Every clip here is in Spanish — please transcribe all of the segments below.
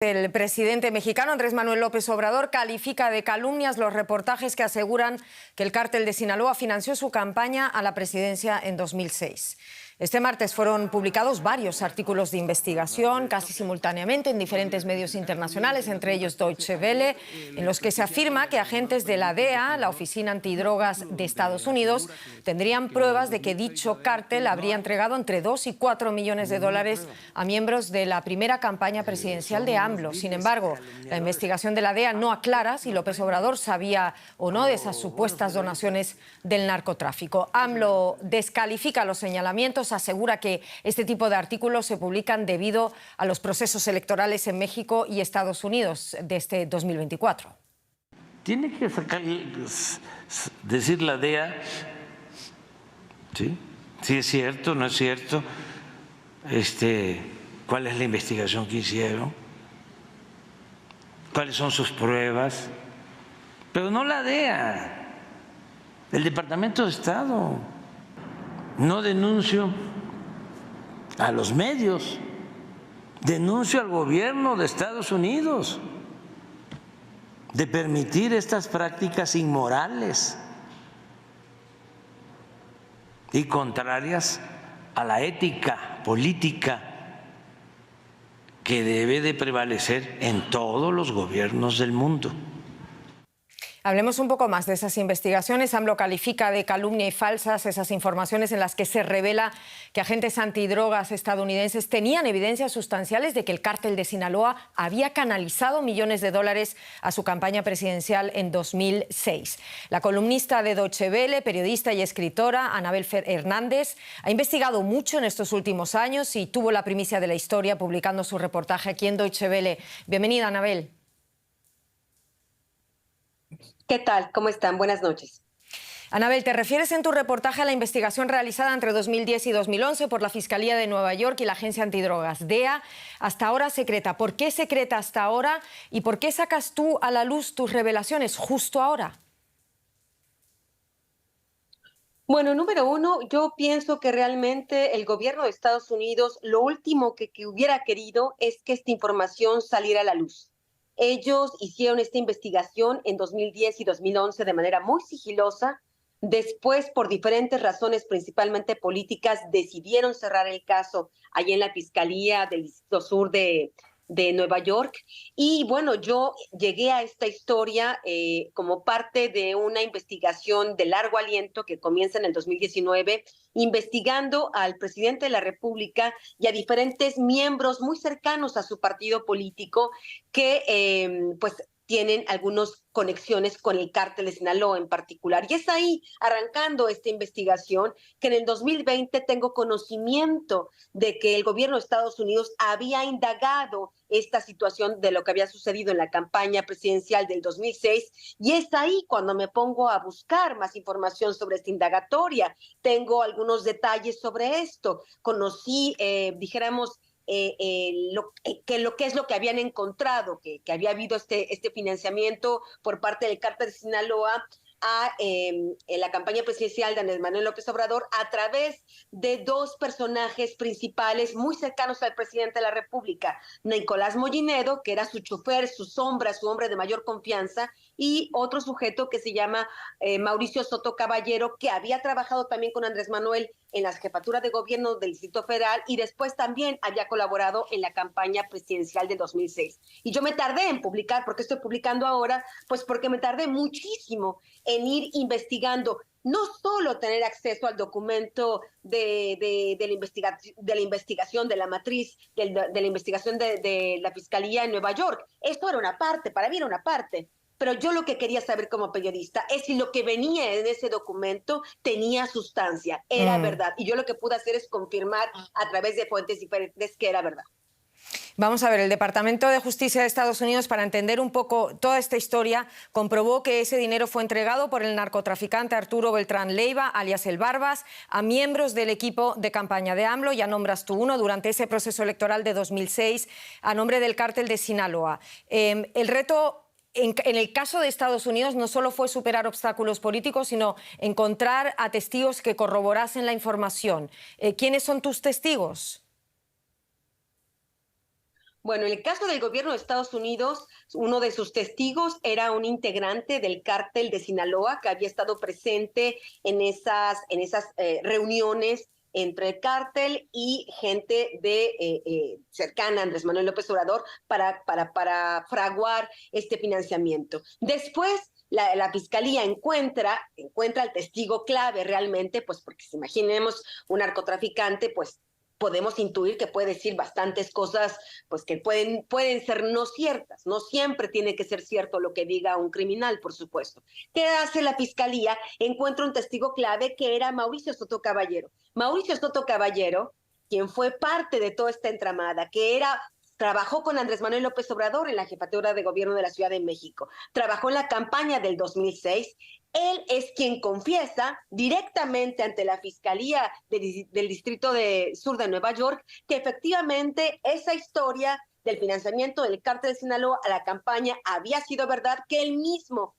El presidente mexicano Andrés Manuel López Obrador califica de calumnias los reportajes que aseguran que el cártel de Sinaloa financió su campaña a la presidencia en 2006. Este martes fueron publicados varios artículos de investigación, casi simultáneamente en diferentes medios internacionales, entre ellos Deutsche Welle, en los que se afirma que agentes de la DEA, la Oficina Antidrogas de Estados Unidos, tendrían pruebas de que dicho cártel habría entregado entre 2 y 4 millones de dólares a miembros de la primera campaña presidencial de AMLO. Sin embargo, la investigación de la DEA no aclara si López Obrador sabía o no de esas supuestas donaciones del narcotráfico. AMLO descalifica los señalamientos, asegura que este tipo de artículos se publican debido a los procesos electorales en México y Estados Unidos de este 2024. Tiene que decir la DEA, ¿sí? Si es cierto, no es cierto, cuál es la investigación que hicieron, cuáles son sus pruebas, pero no la DEA, el Departamento de Estado. No denuncio a los medios, denuncio al gobierno de Estados Unidos de permitir estas prácticas inmorales y contrarias a la ética política que debe de prevalecer en todos los gobiernos del mundo. Hablemos un poco más de esas investigaciones. AMLO califica de calumnia y falsas esas informaciones en las que se revela que agentes antidrogas estadounidenses tenían evidencias sustanciales de que el cártel de Sinaloa había canalizado millones de dólares a su campaña presidencial en 2006. La columnista de Deutsche Welle, periodista y escritora Anabel Hernández, ha investigado mucho en estos últimos años y tuvo la primicia de la historia publicando su reportaje aquí en Deutsche Welle. Bienvenida, Anabel. ¿Qué tal? ¿Cómo están? Buenas noches. Anabel, te refieres en tu reportaje a la investigación realizada entre 2010 y 2011 por la Fiscalía de Nueva York y la Agencia Antidrogas, DEA, hasta ahora secreta. ¿Por qué secreta hasta ahora y por qué sacas tú a la luz tus revelaciones justo ahora? Bueno, número uno, yo pienso que realmente el gobierno de Estados Unidos lo último que hubiera querido es que esta información saliera a la luz. Ellos hicieron esta investigación en 2010 y 2011 de manera muy sigilosa. Después, por diferentes razones, principalmente políticas, decidieron cerrar el caso allí en la Fiscalía del Distrito Sur de Nueva York. Y bueno, yo llegué a esta historia como parte de una investigación de largo aliento que comienza en el 2019, investigando al presidente de la República y a diferentes miembros muy cercanos a su partido político que pues tienen algunas conexiones con el cártel de Sinaloa en particular. Y es ahí, arrancando esta investigación, que en el 2020 tengo conocimiento de que el gobierno de Estados Unidos había indagado esta situación de lo que había sucedido en la campaña presidencial del 2006. Y es ahí cuando me pongo a buscar más información sobre esta indagatoria. Tengo algunos detalles sobre esto. Conocí, dijéramos, lo que es lo que habían encontrado, que había habido este financiamiento por parte del cártel de Sinaloa a la campaña presidencial de Andrés Manuel López Obrador a través de dos personajes principales muy cercanos al presidente de la República, Nicolás Mollinedo, que era su chofer, su sombra, su hombre de mayor confianza, y otro sujeto que se llama Mauricio Soto Caballero, que había trabajado también con Andrés Manuel en la jefatura de gobierno del Distrito Federal y después también había colaborado en la campaña presidencial de 2006. Y yo me tardé en publicar, ¿por qué estoy publicando ahora? Pues porque me tardé muchísimo en ir investigando, no solo tener acceso al documento de la investigación, de la matriz, de la investigación de la Fiscalía en Nueva York. Esto era una parte, para mí era una parte. Pero yo lo que quería saber como periodista es si lo que venía en ese documento tenía sustancia, era verdad. Y yo lo que pude hacer es confirmar a través de fuentes diferentes que era verdad. Vamos a ver, el Departamento de Justicia de Estados Unidos, para entender un poco toda esta historia, comprobó que ese dinero fue entregado por el narcotraficante Arturo Beltrán Leiva, alias El Barbas, a miembros del equipo de campaña de AMLO. Ya nombras tú uno durante ese proceso electoral de 2006 a nombre del cártel de Sinaloa. El reto en el caso de Estados Unidos no solo fue superar obstáculos políticos, sino encontrar a testigos que corroborasen la información. ¿Quiénes son tus testigos? Bueno, en el caso del gobierno de Estados Unidos, uno de sus testigos era un integrante del cártel de Sinaloa que había estado presente en esas reuniones entre el cártel y gente cercana a Andrés Manuel López Obrador para fraguar este financiamiento. Después, la fiscalía encuentra al testigo clave realmente, pues porque si imaginemos un narcotraficante, pues podemos intuir que puede decir bastantes cosas pues que pueden ser no ciertas. No siempre tiene que ser cierto lo que diga un criminal, por supuesto. ¿Qué hace la fiscalía? Encuentra un testigo clave que era Mauricio Soto Caballero. Mauricio Soto Caballero, quien fue parte de toda esta entramada, trabajó con Andrés Manuel López Obrador en la jefatura de gobierno de la Ciudad de México. Trabajó en la campaña del 2006. Él es quien confiesa directamente ante la Fiscalía del Distrito Sur de Nueva York que efectivamente esa historia del financiamiento del cártel de Sinaloa a la campaña había sido verdad, que él mismo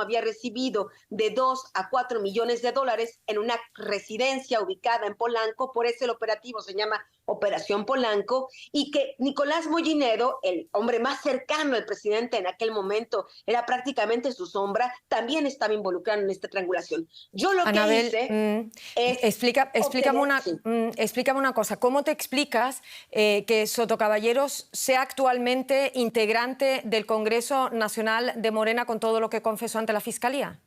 había recibido de 2 a 4 millones de dólares en una residencia ubicada en Polanco, por eso el operativo se llama Operación Polanco, y que Nicolás Molinero, el hombre más cercano al presidente en aquel momento, era prácticamente su sombra, también estaba involucrado en esta triangulación. Yo lo Anabel, que hice es... explícame una cosa. ¿Cómo te explicas que Sotocaballeros sea actualmente integrante del Congreso Nacional de Morena con todo lo que confesó ante la Fiscalía?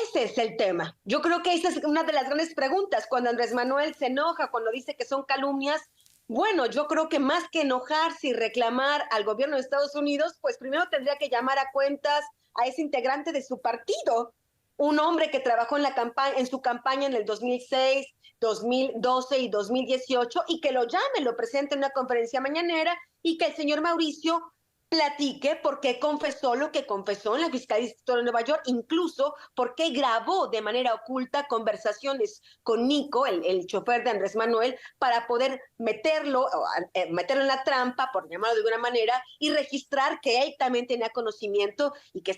Ese es el tema. Yo creo que esa es una de las grandes preguntas. Cuando Andrés Manuel se enoja, cuando dice que son calumnias, bueno, yo creo que más que enojarse y reclamar al gobierno de Estados Unidos, pues primero tendría que llamar a cuentas a ese integrante de su partido, un hombre que trabajó en su campaña en el 2006, 2012 y 2018, y que lo llame, lo presente en una conferencia mañanera y que el señor Mauricio platique por qué confesó lo que confesó en la Fiscalía del Distrito de Nueva York, incluso por qué grabó de manera oculta conversaciones con Nico, el chofer de Andrés Manuel, para poder meterlo en la trampa, por llamarlo de alguna manera, y registrar que él también tenía conocimiento y que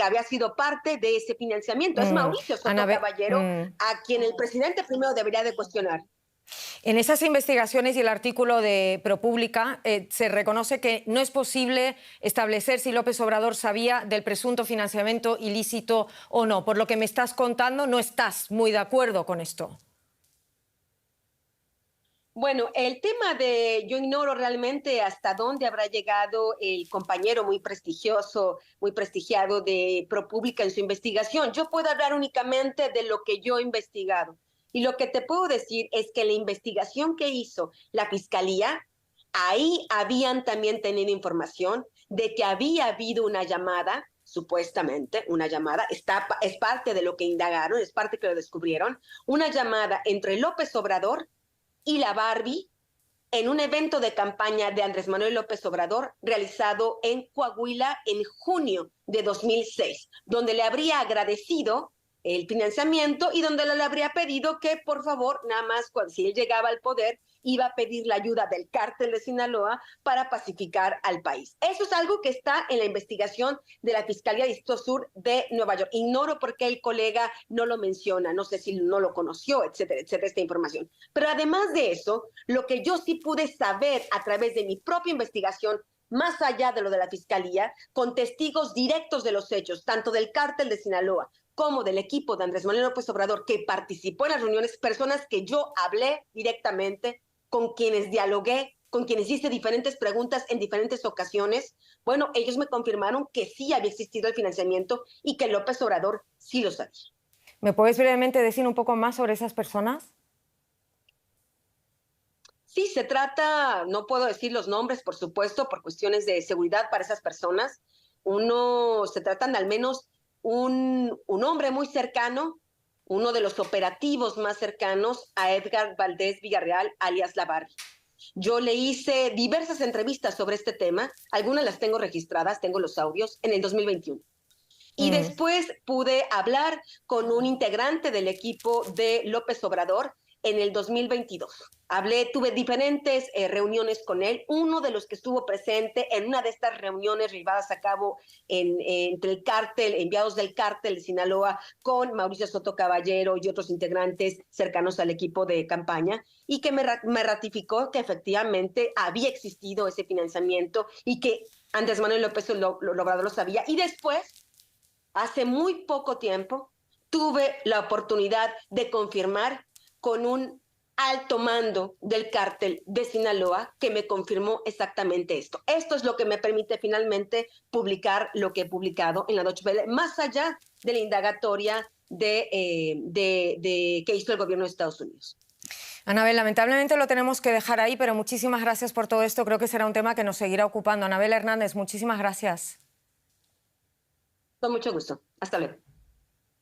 había sido parte de ese financiamiento. Es Mauricio Soto Caballero a quien el presidente primero debería de cuestionar. En esas investigaciones y el artículo de ProPublica se reconoce que no es posible establecer si López Obrador sabía del presunto financiamiento ilícito o no. Por lo que me estás contando, no estás muy de acuerdo con esto. Bueno, el tema yo ignoro realmente hasta dónde habrá llegado el compañero muy prestigiado de ProPublica en su investigación. Yo puedo hablar únicamente de lo que yo he investigado. Y lo que te puedo decir es que la investigación que hizo la Fiscalía, ahí habían también tenido información de que había habido una llamada, supuestamente una llamada, es parte de lo que indagaron, es parte que lo descubrieron, una llamada entre López Obrador y la Barbie en un evento de campaña de Andrés Manuel López Obrador realizado en Coahuila en junio de 2006, donde le habría agradecido el financiamiento y donde le habría pedido que, por favor, nada más si él llegaba al poder, iba a pedir la ayuda del cártel de Sinaloa para pacificar al país. Eso es algo que está en la investigación de la Fiscalía del Distrito Sur de Nueva York. Ignoro por qué el colega no lo menciona, no sé si no lo conoció, etcétera, etcétera, esta información. Pero además de eso, lo que yo sí pude saber a través de mi propia investigación, más allá de lo de la Fiscalía, con testigos directos de los hechos, tanto del cártel de Sinaloa como del equipo de Andrés Manuel López Obrador, que participó en las reuniones, personas que yo hablé directamente, con quienes dialogué, con quienes hice diferentes preguntas en diferentes ocasiones, bueno, ellos me confirmaron que sí había existido el financiamiento y que López Obrador sí lo sabía. ¿Me puedes brevemente decir un poco más sobre esas personas? Sí, se trata, no puedo decir los nombres, por supuesto, por cuestiones de seguridad para esas personas. Se tratan al menos un hombre muy cercano, uno de los operativos más cercanos a Edgar Valdés Villarreal, alias La Barbie. Yo le hice diversas entrevistas sobre este tema, algunas las tengo registradas, tengo los audios, en el 2021. Y después pude hablar con un integrante del equipo de López Obrador, en el 2022. Tuve diferentes reuniones con él. Uno de los que estuvo presente en una de estas reuniones llevadas a cabo entre el cártel, enviados del cártel de Sinaloa, con Mauricio Soto Caballero y otros integrantes cercanos al equipo de campaña, y que me ratificó que efectivamente había existido ese financiamiento y que Andrés Manuel López Obrador lo sabía. Y después, hace muy poco tiempo, tuve la oportunidad de confirmar con un alto mando del cártel de Sinaloa que me confirmó exactamente esto. Esto es lo que me permite finalmente publicar lo que he publicado en la Deutsche Welle, más allá de la indagatoria que hizo el gobierno de Estados Unidos. Anabel, lamentablemente lo tenemos que dejar ahí, pero muchísimas gracias por todo esto. Creo que será un tema que nos seguirá ocupando. Anabel Hernández, muchísimas gracias. Con mucho gusto. Hasta luego.